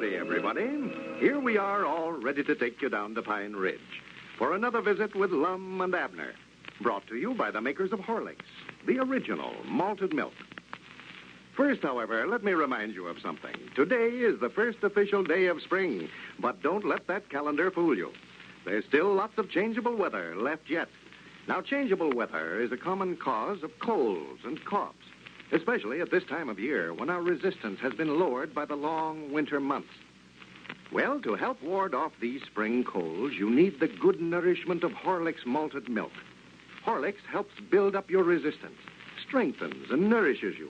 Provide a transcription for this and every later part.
Howdy, everybody. Here we are, all ready to take you down to Pine Ridge for another visit with Lum and Abner, brought to you by the makers of Horlicks, the original malted milk. First, however, let me remind you of something. Today is the first official day of spring, but don't let that calendar fool you. There's still lots of changeable weather left yet. Now, changeable weather is a common cause of colds and coughs, especially at this time of year when our resistance has been lowered by the long winter months. Well, to help ward off these spring colds, you need the good nourishment of Horlicks malted milk. Horlicks helps build up your resistance, strengthens and nourishes you.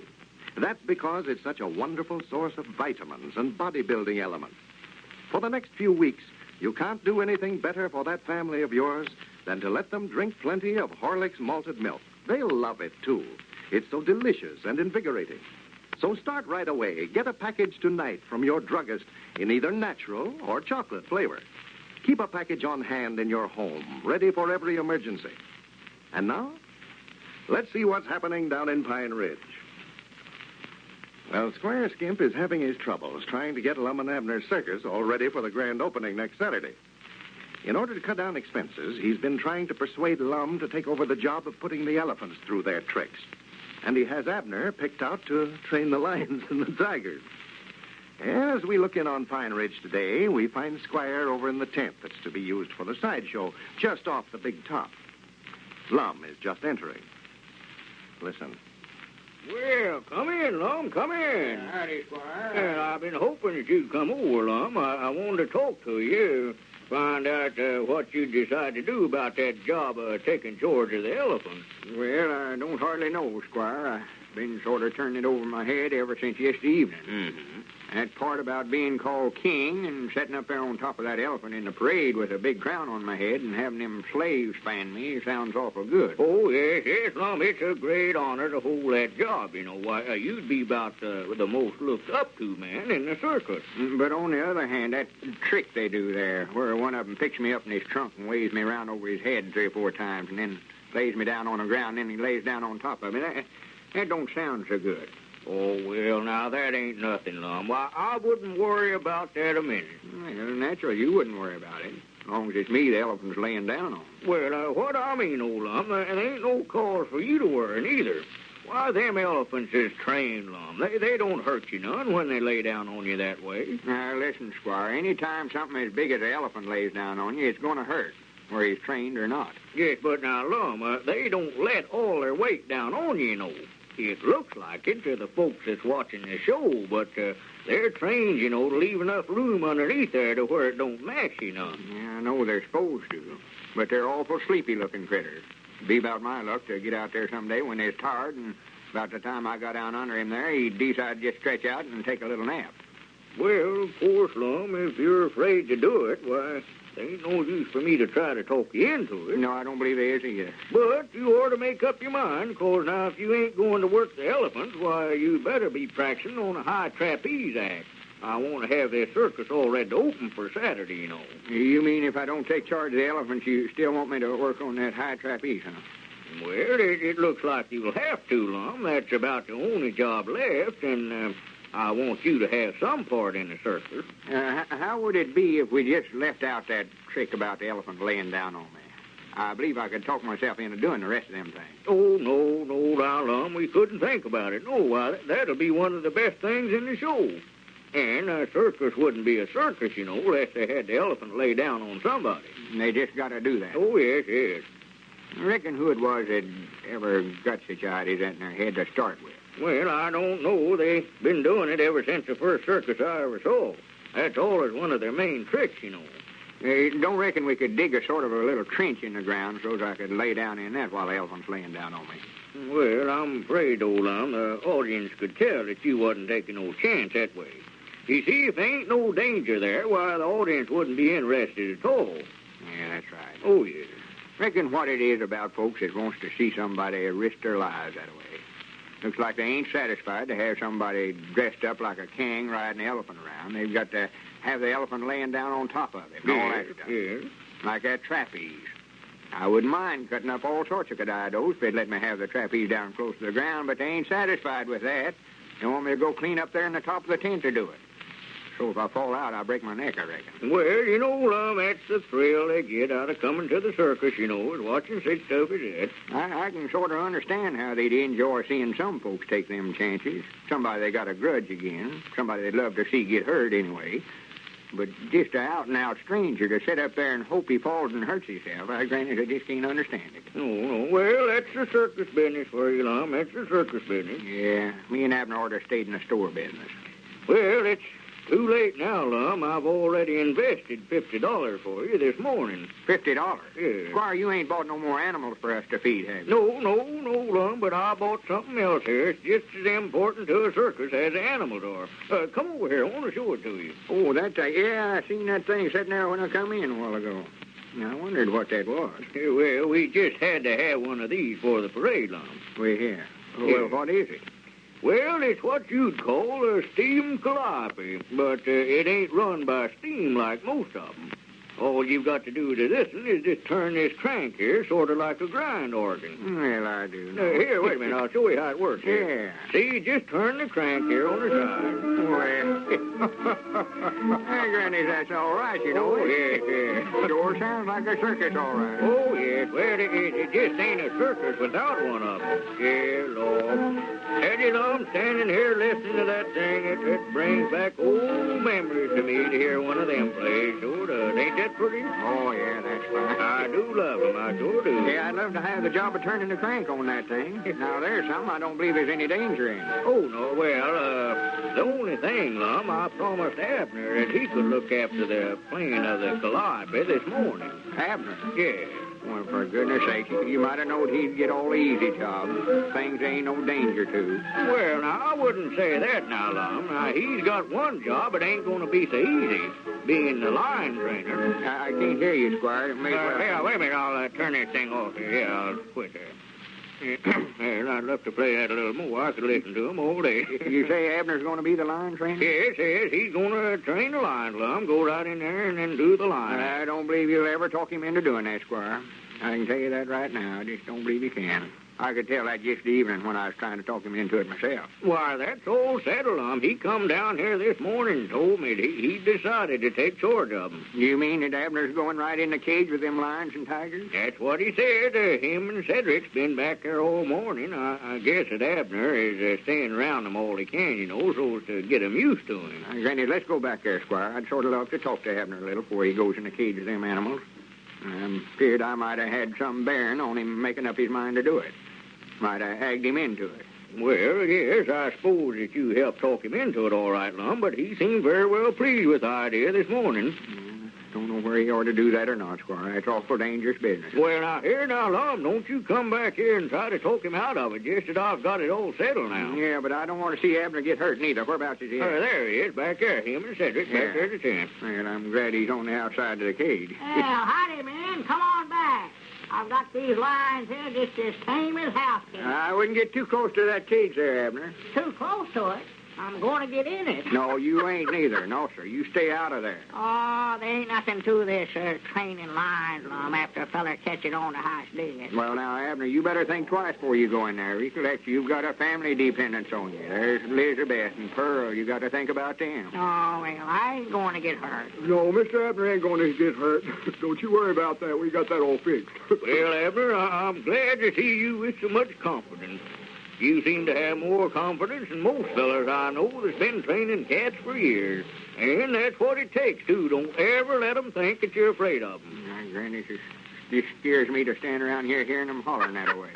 That's because it's such a wonderful source of vitamins and bodybuilding elements. For the next few weeks, you can't do anything better for that family of yours than to let them drink plenty of Horlicks malted milk. They'll love it, too. It's so delicious and invigorating. So start right away. Get a package tonight from your druggist in either natural or chocolate flavor. Keep a package on hand in your home, ready for every emergency. And now, let's see what's happening down in Pine Ridge. Well, Squire Skimp is having his troubles trying to get Lum and Abner's circus all ready for the grand opening next Saturday. In order to cut down expenses, he's been trying to persuade Lum to take over the job of putting the elephants through their tricks. And he has Abner picked out to train the lions and the tigers. As we look in on Pine Ridge today, we find Squire over in the tent that's to be used for the sideshow, just off the big top. Lum is just entering. Listen. Well, come in, Lum, come in. Howdy, Squire. Well, I've been hoping that you'd come over, Lum. I wanted to talk to you, find out what you decide to do about that job of taking charge of the elephants. Well, I don't hardly know, Squire. I've been sort of turning it over my head ever since yesterday evening. Mm-hmm. That part about being called king and sitting up there on top of that elephant in the parade with a big crown on my head and having them slaves fan me sounds awful good. Oh, yes, Lum, it's a great honor to hold that job, you know. Why, you'd be about the most looked up to man in the circus. But on the other hand, that trick they do there, where one of them picks me up in his trunk and waves me around over his head 3 or 4 times and then lays me down on the ground, and then he lays down on top of me, that don't sound so good. Oh, well, now, that ain't nothing, Lum. Why, I wouldn't worry about that a minute. Well, naturally, you wouldn't worry about it, as long as it's me the elephant's laying down on. Well, what I mean, old Lum, there ain't no cause for you to worry, neither. Why, them elephants is trained, Lum. They don't hurt you none when they lay down on you that way. Now, listen, Squire, any time something as big as an elephant lays down on you, it's going to hurt, whether he's trained or not. Yes, but now, Lum, they don't let all their weight down on you, you know. It looks like it to the folks that's watching the show, but they're trained, you know, to leave enough room underneath there to where it don't mash you none. Yeah, I know they're supposed to, but they're awful sleepy-looking critters. Be about my luck to get out there someday when they're tired, and about the time I got down under him there, he'd decide to just stretch out and take a little nap. Well, of course, Lum, if you're afraid to do it, why, there ain't no use for me to try to talk you into it. No, I don't believe there is either. But you ought to make up your mind, 'cause now if you ain't going to work the elephants, why, you better be practicing on a high trapeze act. I want to have this circus all ready to open for Saturday, you know. You mean if I don't take charge of the elephants, you still want me to work on that high trapeze, huh? Well, it looks like you'll have to, Lum. That's about the only job left, and I want you to have some part in the circus. How would it be if we just left out that trick about the elephant laying down on me? I believe I could talk myself into doing the rest of them things. Oh, no, now, Lum, we couldn't think about it. No, why, that'll be one of the best things in the show. And a circus wouldn't be a circus, you know, unless they had the elephant lay down on somebody. And they just got to do that. Oh, yes. I reckon who it was that ever got such ideas in their head to start with. Well, I don't know. They've been doing it ever since the first circus I ever saw. That's always one of their main tricks, you know. Don't reckon we could dig a sort of a little trench in the ground so I could lay down in that while the elephant's laying down on me. Well, I'm afraid, old Lum, the audience could tell that you wasn't taking no chance that way. You see, if there ain't no danger there, why, the audience wouldn't be interested at all. Yeah, that's right. Oh, yes. Reckon what it is about folks that wants to see somebody risk their lives that way. Looks like they ain't satisfied to have somebody dressed up like a king riding the elephant around. They've got to have the elephant laying down on top of him and all that stuff. Yes. Like that trapeze. I wouldn't mind cutting up all sorts of cadados if they'd let me have the trapeze down close to the ground, but they ain't satisfied with that. They want me to go clean up there in the top of the tent to do it. So if I fall out, I'll break my neck, I reckon. Well, Lum, that's the thrill they get out of coming to the circus, is watching such stuff as that. I can sort of understand how they'd enjoy seeing some folks take them chances. Somebody they got a grudge again. Somebody they'd love to see get hurt anyway. But just an out-and-out stranger to sit up there and hope he falls and hurts himself, granted, I just can't understand it. No. Well, that's the circus business for you, Lum. That's the circus business. Yeah, me and Abner ought to have stayed in the store business. Well, it's too late now, Lum. I've already invested $50 for you this morning. $50? Yeah. Squire, you ain't bought no more animals for us to feed, have you? No, Lum, but I bought something else here. It's just as important to a circus as the animals are. Come over here. I want to show it to you. Oh, yeah, I seen that thing sitting there when I come in a while ago. I wondered what that was. Well, we just had to have one of these for the parade, Lum. Yeah. Well, what is it? Well, it's what you'd call a steam calliope, but it ain't run by steam like most of them. All you've got to do to this one is just turn this crank here, sort of like a grind organ. Well, I do know. Here, wait a minute. I'll show you how it works here. Yeah. See, just turn the crank here on the side. Well, Granny, that's all right, Oh, yeah. Sure sounds like a circus, all right. Oh, yes. Well, it just ain't a circus without one of them. Yeah, Lord. Eddie, I'm standing here listening to that thing. It brings back old memories to me to hear one of them play. Sure does. Ain't that pretty? Oh, yeah, that's fine. I do love them. I sure do. Yeah, I'd love to have the job of turning the crank on that thing. Now, there's something I don't believe there's any danger in. Oh, no. Well, the only thing, Lum, I promised Abner that he could look after the playing of the calliope this morning. Abner? Yeah. Well, for goodness sake, you might have known he'd get all the easy jobs. Things ain't no danger to. Well, now, I wouldn't say that now, Lum. Now, he's got one job. It ain't going to be so easy, being the line trainer. I can't hear you, Squire. Yeah, wait a minute. I'll turn this thing off here. Yeah, I'll quit there. Well, I'd love to play that a little more. I could listen to him all day. You say Abner's going to be the line trainer? Yes. He's going to train the line, Lum. Go right in there and then do the line. I don't believe you'll ever talk him into doing that, Squire. I can tell you that right now. I just don't believe you can. I could tell that just the evening when I was trying to talk him into it myself. Why, that's all settled, Lum. He come down here this morning and told me that he decided to take charge of them. You mean that Abner's going right in the cage with them lions and tigers? That's what he said. Him and Cedric's been back there all morning. I guess that Abner is staying around them all he can, so as to get them used to him. Granny, let's go back there, Squire. I'd sort of love to talk to Abner a little before he goes in the cage with them animals. I'm feared I might have had some bearing on him making up his mind to do it. Might have egged him into it. Well, yes, I suppose that you helped talk him into it all right, Lum, but he seemed very well pleased with the idea this morning. Don't know where he ought to do that or not, Squire. That's awful dangerous business. Well, now, Lum, don't you come back here and try to talk him out of it, just that I've got it all settled now. Yeah, but I don't want to see Abner get hurt neither. Whereabouts is he? There he is, back there. Him and Cedric, back there at the tent. Well, I'm glad he's on the outside of the cage. Well, howdy, man. Come on back. I've got these lions here just as tame as house cats. I wouldn't get too close to that cage there, Abner. Too close to it? I'm going to get in it. No, you ain't neither. No, sir. You stay out of there. Oh, there ain't nothing to this training lions, Lum, after a feller catches on to how it's did. Well, now, Abner, you better think twice before you go in there. Recollect, you've got a family dependence on you. There's Elizabeth and Pearl. You got to think about them. Oh, well, I ain't going to get hurt. No, Mr. Abner ain't going to get hurt. Don't you worry about that. We got that all fixed. Well, Abner, I'm glad to see you with so much confidence. You seem to have more confidence than most fellas I know that's been training cats for years. And that's what it takes, too. Don't ever let them think that you're afraid of them. Granny, just scares me to stand around here hearing them hollering that way.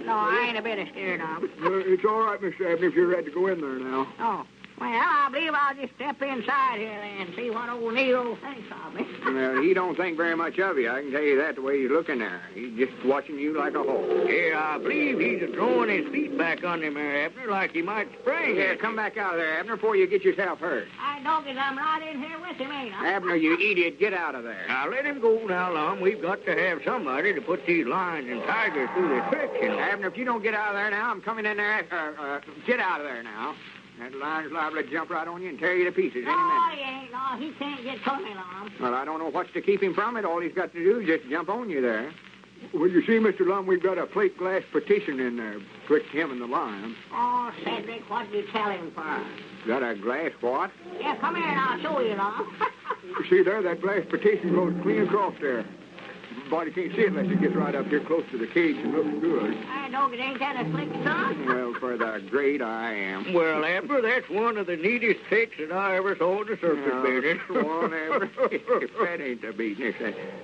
No, I ain't a bit scared of them. It's all right, Mr. Abner, if you're ready to go in there now. Oh. Well, I believe I'll just step inside here then and see what old Nero thinks of me. Well, he don't think very much of you. I can tell you that the way he's looking there. He's just watching you like a hawk. Yeah, I believe he's throwing his feet back on him there, Abner, like he might spring. Yeah, come back out of there, Abner, before you get yourself hurt. I don't get I'm right in here with him, ain't I? Abner, you idiot, get out of there. Now, let him go now, Lum. We've got to have somebody to put these lions and tigers through their tricks, Abner, if you don't get out of there now, I'm coming in there. Get out of there now. That lion's liable to jump right on you and tear you to pieces any minute. No, he ain't. No, he can't get to me, Lum. Well, I don't know what's to keep him from it. All he's got to do is just jump on you there. Well, you see, Mr. Lum, we've got a plate glass partition in there betwixt him and the lion. Oh, Cedric, what'd you tell him for? Got a glass what? Yeah, come here and I'll show you, Lum. You see there, that glass partition goes clean across there. Body can't see it unless it gets right up here close to the cage and looks good. I don't, it ain't that a slick, son? Well, for the great I am. Well, Abner, that's one of the neatest tricks that I ever saw in the circus business. One ever. That ain't the business.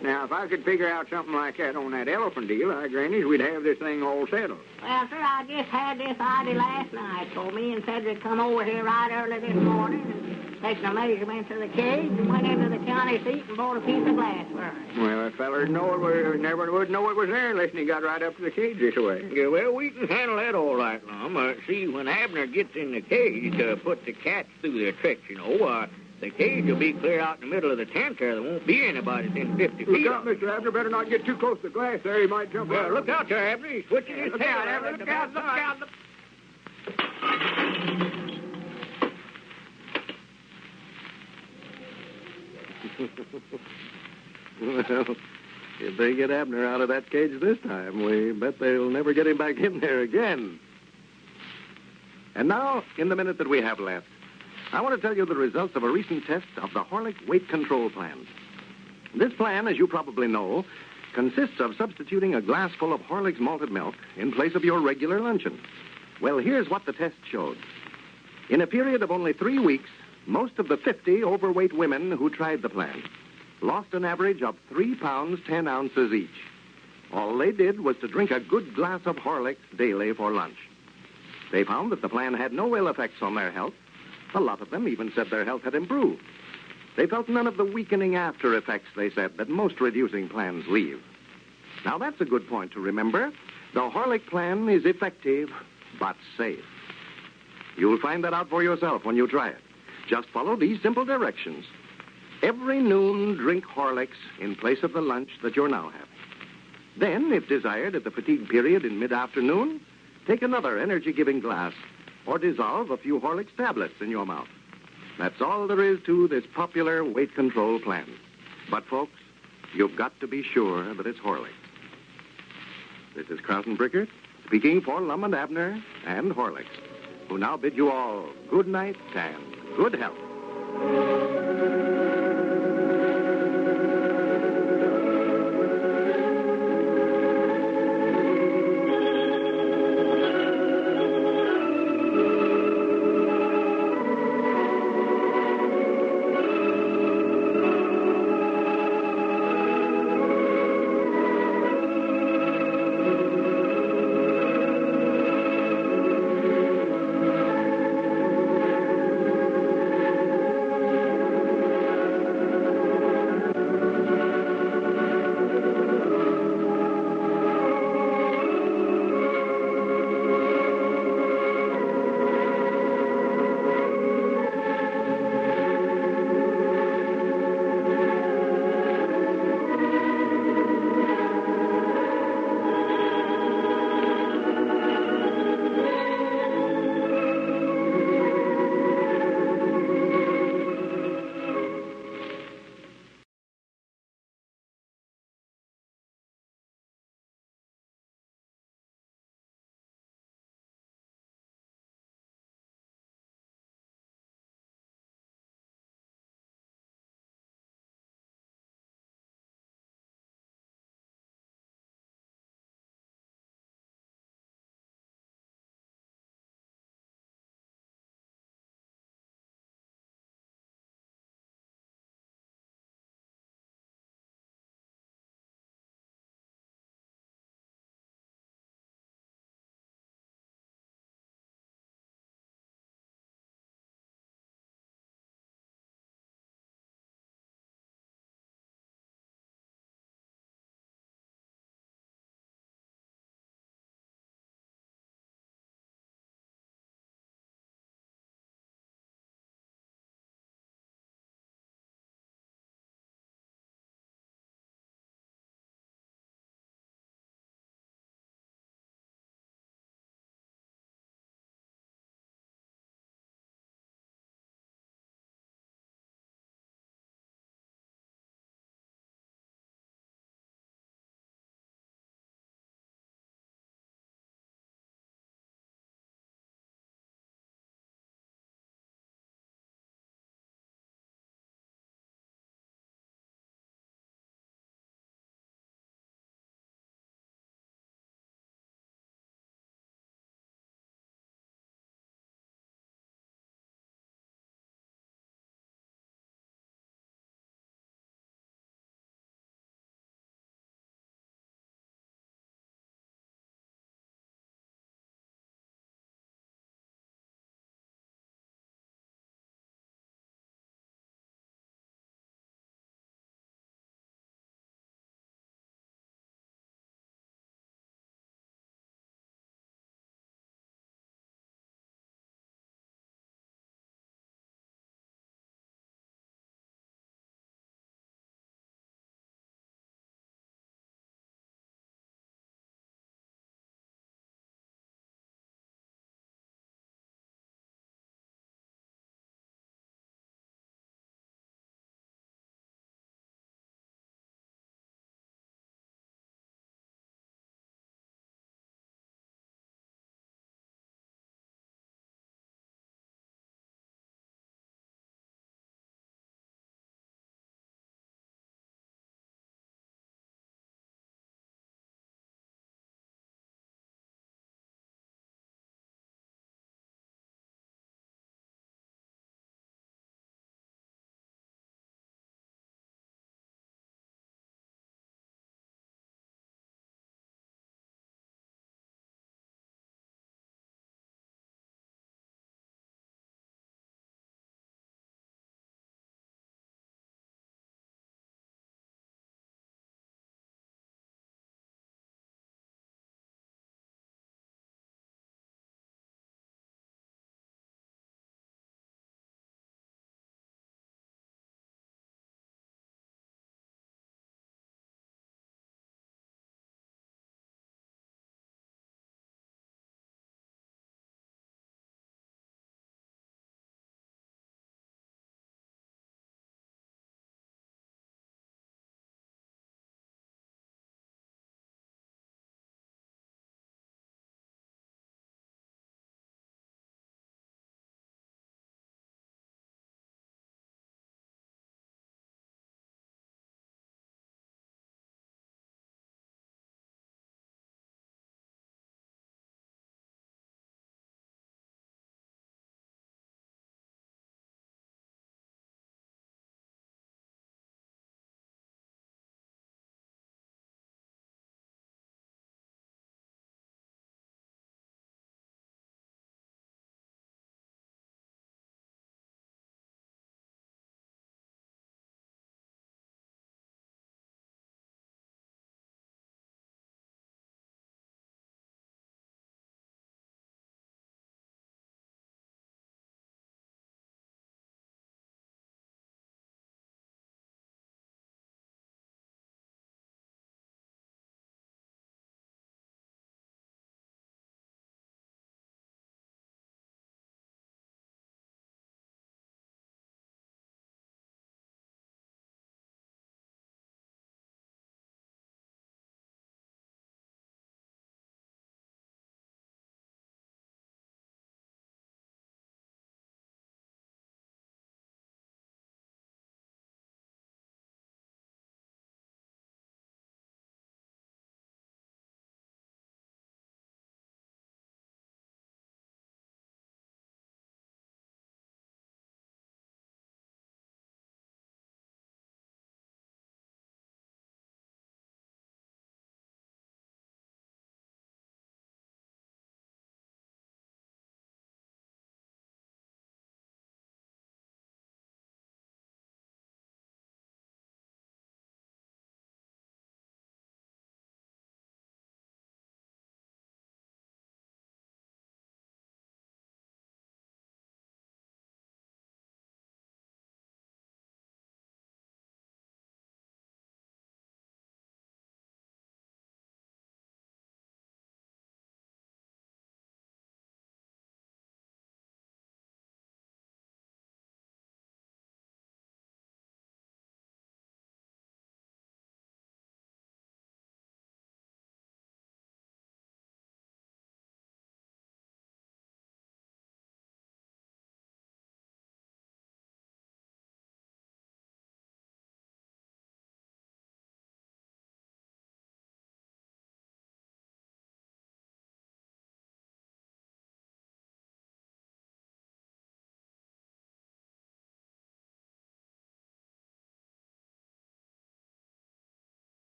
Now, if I could figure out something like that on that elephant deal, I grannies, we'd have this thing all settled. Well, sir, I just had this idea last night. So me and Cedric come over here right early this morning and taken the measurements of the cage and went into the county seat and bought a piece of glass for it. Well, that feller never would know it was there unless he got right up to the cage this way. Yeah, well, we can handle that all right, Lum. See, when Abner gets in the cage to put the cats through their tricks, the cage will be clear out in the middle of the tent there. There won't be anybody within 50 feet. Look out, Mr. Abner. Better not get too close to the glass there. He might jump out. Look out there, Abner. He's switching his tail. Look out, look out. Well, if they get Abner out of that cage this time, we bet they'll never get him back in there again. And now, in the minute that we have left, I want to tell you the results of a recent test of the Horlick Weight Control Plan. This plan, as you probably know, consists of substituting a glass full of Horlick's malted milk in place of your regular luncheon. Well, here's what the test showed. In a period of only 3 weeks, most of the 50 overweight women who tried the plan lost an average of 3 pounds, 10 ounces each. All they did was to drink a good glass of Horlicks daily for lunch. They found that the plan had no ill effects on their health. A lot of them even said their health had improved. They felt none of the weakening after effects, they said, that most reducing plans leave. Now, that's a good point to remember. The Horlick plan is effective, but safe. You'll find that out for yourself when you try it. Just follow these simple directions. Every noon, drink Horlicks in place of the lunch that you're now having. Then, if desired at the fatigue period in mid-afternoon, take another energy-giving glass or dissolve a few Horlicks tablets in your mouth. That's all there is to this popular weight control plan. But, folks, you've got to be sure that it's Horlicks. This is Carlton Brickert speaking for Lum and Abner and Horlicks, who now bid you all good night and good health.